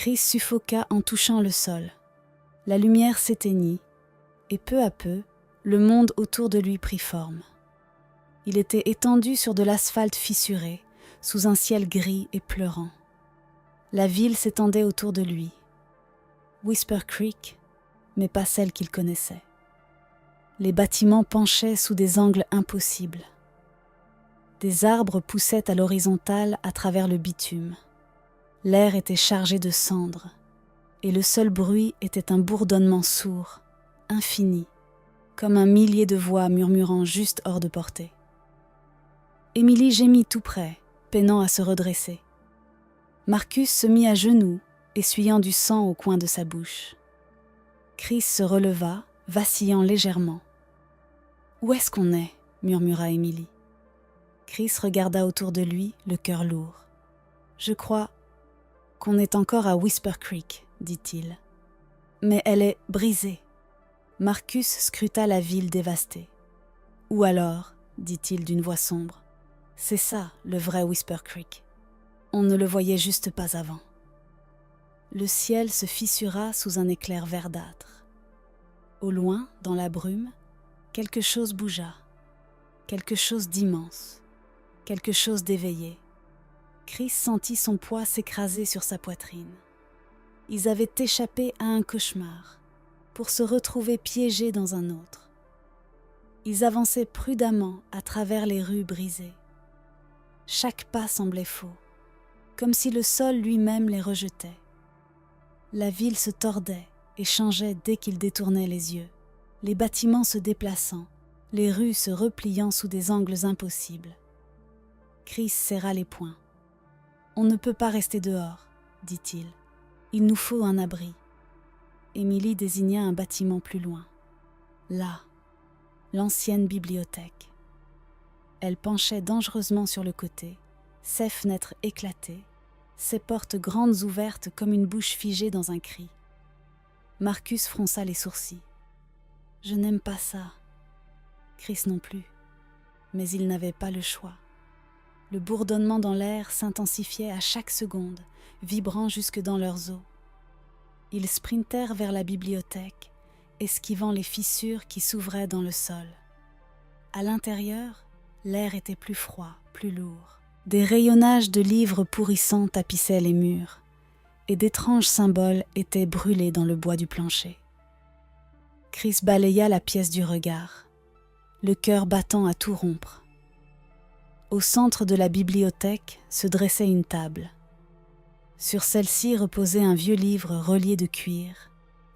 Chris suffoqua en touchant le sol. La lumière s'éteignit, et peu à peu, le monde autour de lui prit forme. Il était étendu sur de l'asphalte fissuré, sous un ciel gris et pleurant. La ville s'étendait autour de lui. Whisper Creek, mais pas celle qu'il connaissait. Les bâtiments penchaient sous des angles impossibles. Des arbres poussaient à l'horizontale à travers le bitume. L'air était chargé de cendres, et le seul bruit était un bourdonnement sourd, infini, comme un millier de voix murmurant juste hors de portée. Émilie gémit tout près, peinant à se redresser. Marcus se mit à genoux, essuyant du sang au coin de sa bouche. Chris se releva, vacillant légèrement. « Où est-ce qu'on est ?» murmura Émilie. Chris regarda autour de lui, le cœur lourd. « Je crois qu'on est encore à Whisper Creek, dit-il. Mais elle est brisée. » Marcus scruta la ville dévastée. « Ou alors, dit-il d'une voix sombre, c'est ça le vrai Whisper Creek. On ne le voyait juste pas avant. » Le ciel se fissura sous un éclair verdâtre. Au loin, dans la brume, quelque chose bougea. Quelque chose d'immense. Quelque chose d'éveillé. Chris sentit son poids s'écraser sur sa poitrine. Ils avaient échappé à un cauchemar, pour se retrouver piégés dans un autre. Ils avançaient prudemment à travers les rues brisées. Chaque pas semblait faux, comme si le sol lui-même les rejetait. La ville se tordait et changeait dès qu'ils détournaient les yeux, les bâtiments se déplaçant, les rues se repliant sous des angles impossibles. Chris serra les poings. « On ne peut pas rester dehors, dit-il. Il nous faut un abri. » Émilie désigna un bâtiment plus loin. Là, l'ancienne bibliothèque. Elle penchait dangereusement sur le côté, ses fenêtres éclatées, ses portes grandes ouvertes comme une bouche figée dans un cri. Marcus fronça les sourcils. « Je n'aime pas ça. » Chris non plus. Mais ils n'avaient pas le choix. Le bourdonnement dans l'air s'intensifiait à chaque seconde, vibrant jusque dans leurs os. Ils sprintèrent vers la bibliothèque, esquivant les fissures qui s'ouvraient dans le sol. À l'intérieur, l'air était plus froid, plus lourd. Des rayonnages de livres pourrissants tapissaient les murs, et d'étranges symboles étaient brûlés dans le bois du plancher. Chris balaya la pièce du regard, le cœur battant à tout rompre. Au centre de la bibliothèque se dressait une table. Sur celle-ci reposait un vieux livre relié de cuir,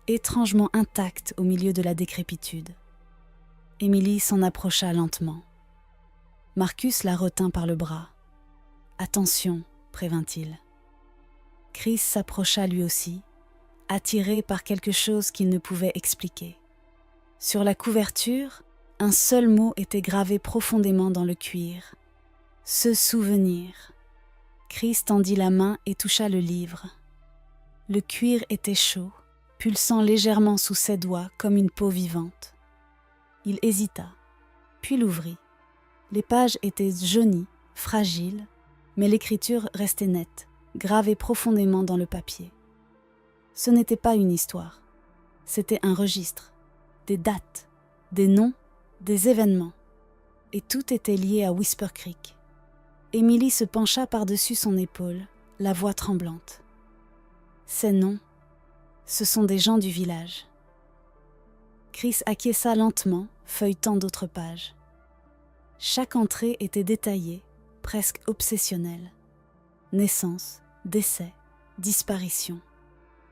étrangement intact au milieu de la décrépitude. Émilie s'en approcha lentement. Marcus la retint par le bras. « Attention », prévint-il. Chris s'approcha lui aussi, attiré par quelque chose qu'il ne pouvait expliquer. Sur la couverture, un seul mot était gravé profondément dans le cuir. « Se souvenir ». Chris tendit la main et toucha le livre. Le cuir était chaud, pulsant légèrement sous ses doigts comme une peau vivante. Il hésita, puis l'ouvrit. Les pages étaient jaunies, fragiles, mais l'écriture restait nette, gravée profondément dans le papier. Ce n'était pas une histoire, c'était un registre, des dates, des noms, des événements, et tout était lié à Whisper Creek. Émilie se pencha par-dessus son épaule, la voix tremblante. Ces noms, ce sont des gens du village. Chris acquiesça lentement, feuilletant d'autres pages. Chaque entrée était détaillée, presque obsessionnelle. Naissance, décès, disparition.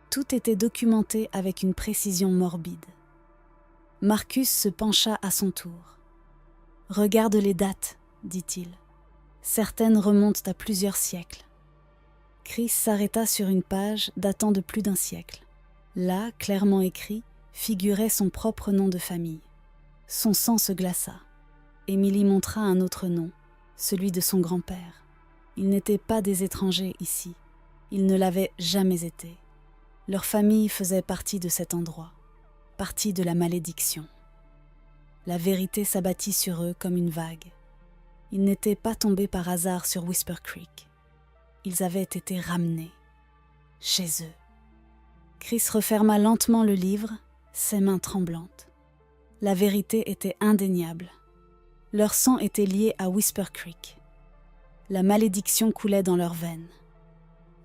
Tout était documenté avec une précision morbide. Marcus se pencha à son tour. « Regarde les dates, dit-il. Certaines remontent à plusieurs siècles. » Chris s'arrêta sur une page datant de plus d'un siècle. Là, clairement écrit, figurait son propre nom de famille. Son sang se glaça. Émilie montra un autre nom, celui de son grand-père. Ils n'étaient pas des étrangers ici. Ils ne l'avaient jamais été. Leur famille faisait partie de cet endroit, partie de la malédiction. La vérité s'abattit sur eux comme une vague. Ils n'étaient pas tombés par hasard sur Whisper Creek. Ils avaient été ramenés chez eux. Chris referma lentement le livre, ses mains tremblantes. La vérité était indéniable. Leur sang était lié à Whisper Creek. La malédiction coulait dans leurs veines.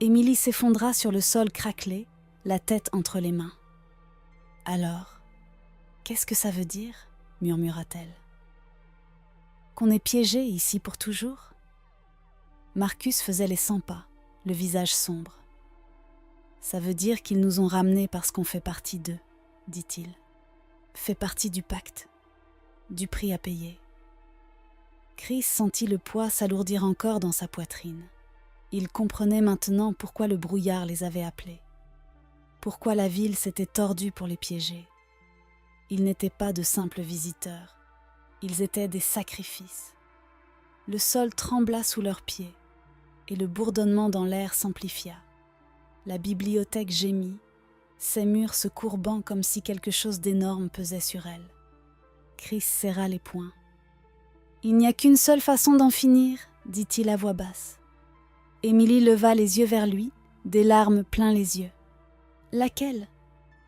Emily s'effondra sur le sol craquelé, la tête entre les mains. « Alors, qu'est-ce que ça veut dire ?» murmura-t-elle. « Qu'on est piégé ici pour toujours ?» Marcus faisait les 100 pas, le visage sombre. « Ça veut dire qu'ils nous ont ramenés parce qu'on fait partie d'eux, » dit-il. « Fait partie du pacte, du prix à payer. » Chris sentit le poids s'alourdir encore dans sa poitrine. Il comprenait maintenant pourquoi le brouillard les avait appelés. Pourquoi la ville s'était tordue pour les piéger. Ils n'étaient pas de simples visiteurs. Ils étaient des sacrifices. Le sol trembla sous leurs pieds et le bourdonnement dans l'air s'amplifia. La bibliothèque gémit, ses murs se courbant comme si quelque chose d'énorme pesait sur elle. Chris serra les poings. « Il n'y a qu'une seule façon d'en finir, » dit-il à voix basse. Emily leva les yeux vers lui, des larmes plein les yeux. « Laquelle ?»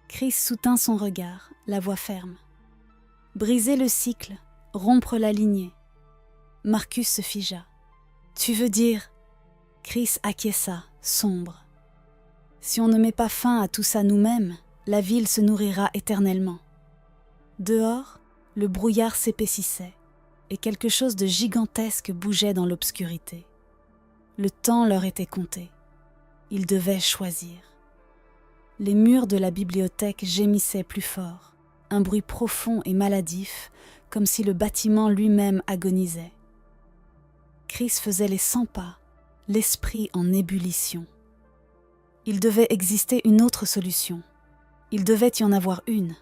Chris soutint son regard, la voix ferme. « Briser le cycle, rompre la lignée. » Marcus se figea. « Tu veux dire ?» Chris acquiesça, sombre. « Si on ne met pas fin à tout ça nous-mêmes, la ville se nourrira éternellement. » Dehors, le brouillard s'épaississait et quelque chose de gigantesque bougeait dans l'obscurité. Le temps leur était compté. Ils devaient choisir. Les murs de la bibliothèque gémissaient plus fort, un bruit profond et maladif, comme si le bâtiment lui-même agonisait. Chris faisait les 100 pas, l'esprit en ébullition. Il devait exister une autre solution. Il devait y en avoir une.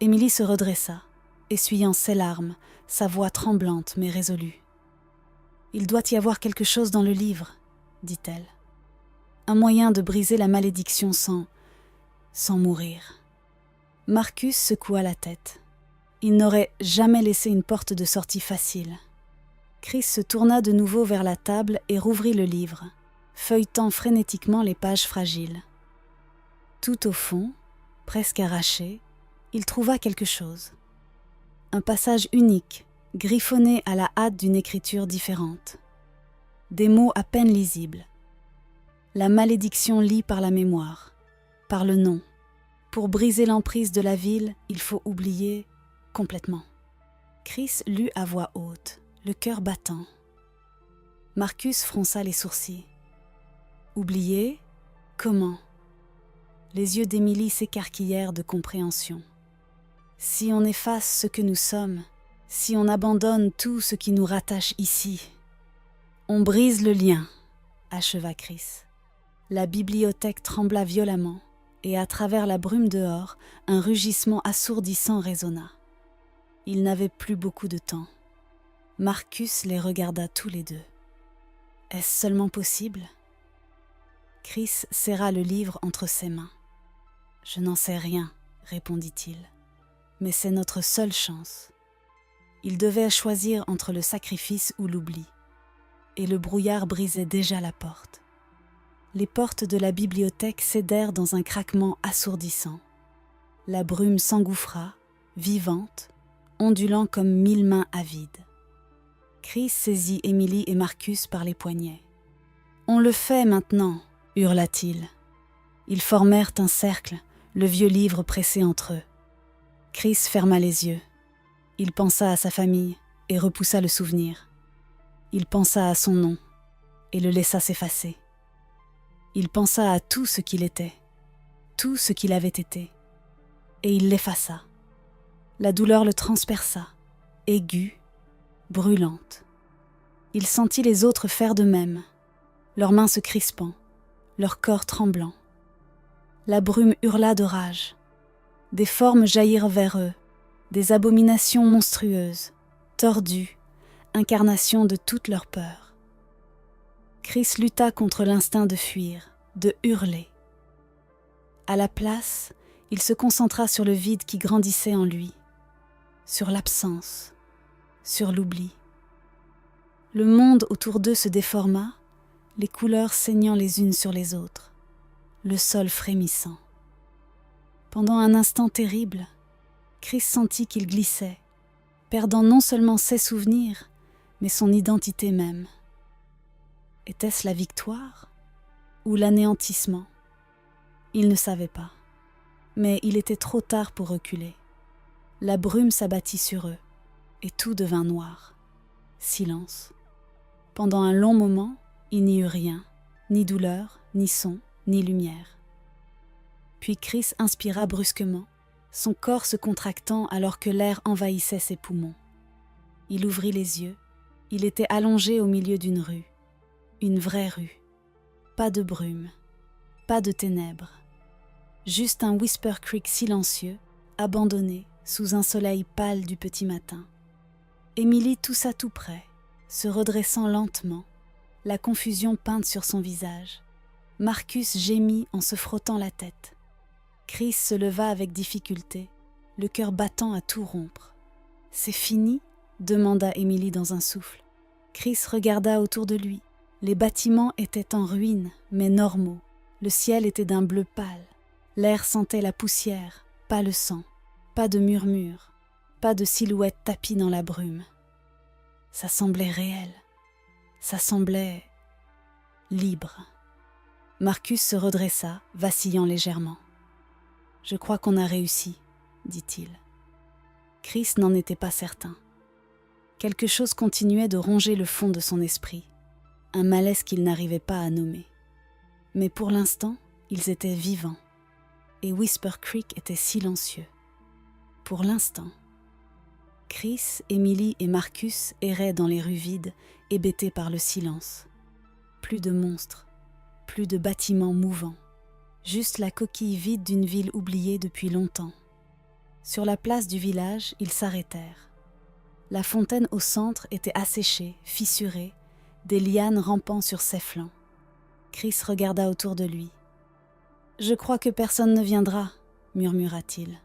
Emily se redressa, essuyant ses larmes, sa voix tremblante mais résolue. « Il doit y avoir quelque chose dans le livre, » dit-elle. « Un moyen de briser la malédiction sans mourir. » Marcus secoua la tête. Il n'aurait jamais laissé une porte de sortie facile. Chris se tourna de nouveau vers la table et rouvrit le livre, feuilletant frénétiquement les pages fragiles. Tout au fond, presque arraché, il trouva quelque chose. Un passage unique, griffonné à la hâte d'une écriture différente. Des mots à peine lisibles. La malédiction lie par la mémoire, par le nom. Pour briser l'emprise de la ville, il faut oublier complètement. Chris lut à voix haute, le cœur battant. Marcus fronça les sourcils. Oublier ? Comment ? Les yeux d'Emily s'écarquillèrent de compréhension. Si on efface ce que nous sommes, si on abandonne tout ce qui nous rattache ici, on brise le lien, acheva Chris. La bibliothèque trembla violemment et à travers la brume dehors, un rugissement assourdissant résonna. Ils n'avaient plus beaucoup de temps. Marcus les regarda tous les deux. « Est-ce seulement possible ?» Chris serra le livre entre ses mains. « Je n'en sais rien, » répondit-il. « Mais c'est notre seule chance. » Il devait choisir entre le sacrifice ou l'oubli. Et le brouillard brisait déjà la porte. Les portes de la bibliothèque cédèrent dans un craquement assourdissant. La brume s'engouffra, vivante, ondulant comme 1000 mains avides. Chris saisit Emily et Marcus par les poignets. « On le fait maintenant !» hurla-t-il. Ils formèrent un cercle, le vieux livre pressé entre eux. Chris ferma les yeux. Il pensa à sa famille et repoussa le souvenir. Il pensa à son nom et le laissa s'effacer. Il pensa à tout ce qu'il était, tout ce qu'il avait été, et il l'effaça. La douleur le transperça, aiguë, brûlante. Il sentit les autres faire de même, leurs mains se crispant, leur corps tremblant. La brume hurla de rage. Des formes jaillirent vers eux, des abominations monstrueuses, tordues, incarnations de toute leur peur. Chris lutta contre l'instinct de fuir, de hurler. À la place, il se concentra sur le vide qui grandissait en lui, sur l'absence, sur l'oubli. Le monde autour d'eux se déforma, les couleurs saignant les unes sur les autres, le sol frémissant. Pendant un instant terrible, Chris sentit qu'il glissait, perdant non seulement ses souvenirs, mais son identité même. Était-ce la victoire ou l'anéantissement? Il ne savait pas. Mais il était trop tard pour reculer. La brume s'abattit sur eux, et tout devint noir. Silence. Pendant un long moment, il n'y eut rien, ni douleur, ni son, ni lumière. Puis Chris inspira brusquement, son corps se contractant alors que l'air envahissait ses poumons. Il ouvrit les yeux. Il était allongé au milieu d'une rue. Une vraie rue. Pas de brume, pas de ténèbres. Juste un Whisper Creek silencieux, abandonné sous un soleil pâle du petit matin. Émilie toussa tout près, se redressant lentement, la confusion peinte sur son visage. Marcus gémit en se frottant la tête. Chris se leva avec difficulté, le cœur battant à tout rompre. « C'est fini ?» demanda Émilie dans un souffle. Chris regarda autour de lui. Les bâtiments étaient en ruine, mais normaux. Le ciel était d'un bleu pâle. L'air sentait la poussière, pas le sang. Pas de murmure, pas de silhouette tapie dans la brume. Ça semblait réel. Ça semblait libre. Marcus se redressa, vacillant légèrement. « Je crois qu'on a réussi, » dit-il. Chris n'en était pas certain. Quelque chose continuait de ronger le fond de son esprit, un malaise qu'il n'arrivait pas à nommer. Mais pour l'instant, ils étaient vivants, et Whisper Creek était silencieux. Pour l'instant. Chris, Émilie et Marcus erraient dans les rues vides, hébétés par le silence. Plus de monstres, plus de bâtiments mouvants, juste la coquille vide d'une ville oubliée depuis longtemps. Sur la place du village, ils s'arrêtèrent. La fontaine au centre était asséchée, fissurée, des lianes rampant sur ses flancs. Chris regarda autour de lui. « Je crois que personne ne viendra, » murmura-t-il.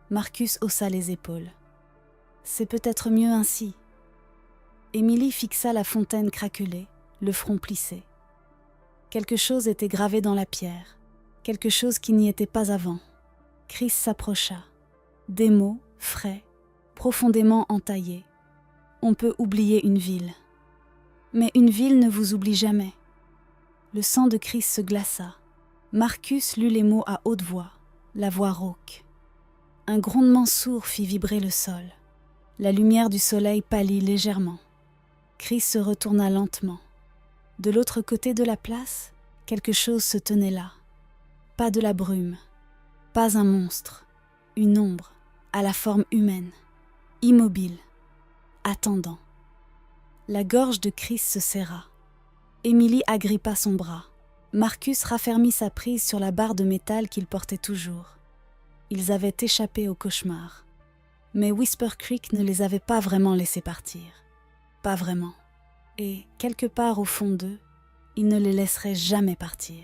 Marcus haussa les épaules. « C'est peut-être mieux ainsi. » Émilie fixa la fontaine craquelée, le front plissé. Quelque chose était gravé dans la pierre, quelque chose qui n'y était pas avant. Chris s'approcha. Des mots, frais, profondément entaillés. On peut oublier une ville. Mais une ville ne vous oublie jamais. Le sang de Chris se glaça. Marcus lut les mots à haute voix, la voix rauque. Un grondement sourd fit vibrer le sol. La lumière du soleil pâlit légèrement. Chris se retourna lentement. De l'autre côté de la place, quelque chose se tenait là. Pas de la brume, pas un monstre, une ombre, à la forme humaine, immobile, attendant. La gorge de Chris se serra. Émilie agrippa son bras. Marcus raffermit sa prise sur la barre de métal qu'il portait toujours. Ils avaient échappé au cauchemar. Mais Whisper Creek ne les avait pas vraiment laissés partir. Pas vraiment. Et, quelque part au fond d'eux, ils ne les laisseraient jamais partir.